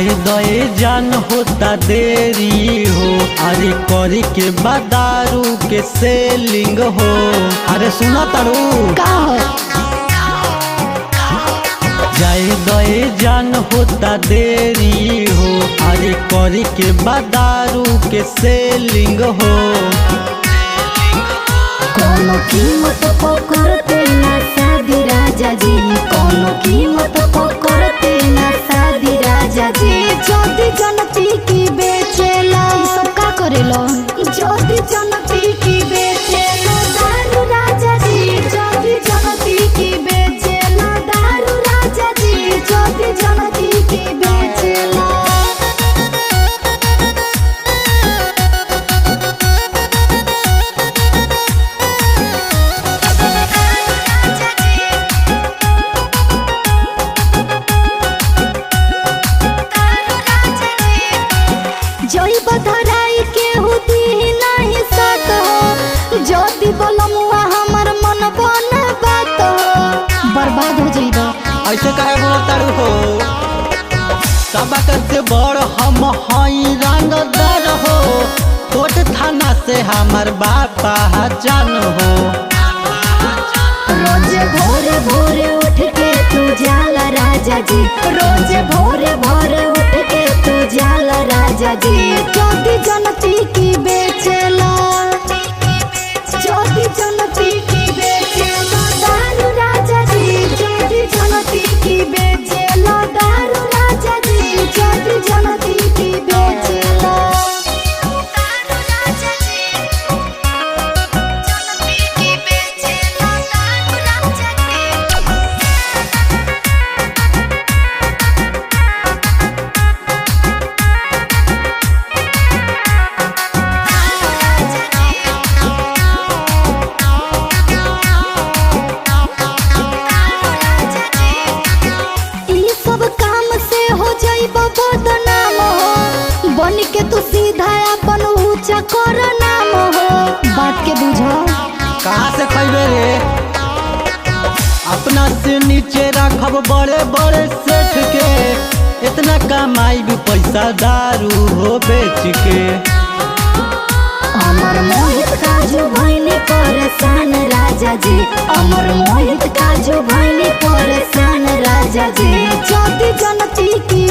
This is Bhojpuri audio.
जाए दए जान होता देरी हो, अरे करे के बाद दारू के सेलिंग हो। अरे सुना तारू का हो जाए दए जान होता देरी हो, अरे करे के बाद दारू के सेलिंग हो। कोनो कीमत पकड़ते ना शादी राजा जी, कोनो कीमत पकड़ते ना शादी राजा जी। ज्योति जनती की बेचेला सब का करेलो, ज्योति जनती की बेचेला दारू राजा जी, ज्योति जनती की बेचेला दारू राजा जी, ज्योति जनती की बेचेला। जोई बधराई के होती नहीं सत हो, ज्योति बलमुआ हमर मन बन बात हो, बर्बाद हो जाइबो। ऐसे काहे बोलत तारू हो, सबक से बड़ हम हई रंगदार हो, कोट थाना से हमर बापा जान हो। रोज भोरे भोरे उठ के तू जाला राजा जी, रोज भोरे भोरे उठ के तू जाला राजा जी। ज्योति जनती की बेचेला, ज्योति जनती की बेचेला दारू राजा जी, ज्योति जनती की बेचेला दारू राजा जी, ज्योति जनती की बेचेला दारू राजा जी, जनती की बेचेला दारू राजा जी। ई सब काम से हो जाइबो बदनाम हो, बन के तू सीधा अपन ऊंचा कर नाम हो। बात के बुझो कहाँ से खैबे रे, अपना से नीचे रखब बड़े बड़े सेठ के, इतना कमाई भी पैसा दारू हो बेच के। अमर मोहित काजू भैनी परेशान राजा जी, अमर मोहित काजू भैनी परेशान राजा जी। ज्योति जनती की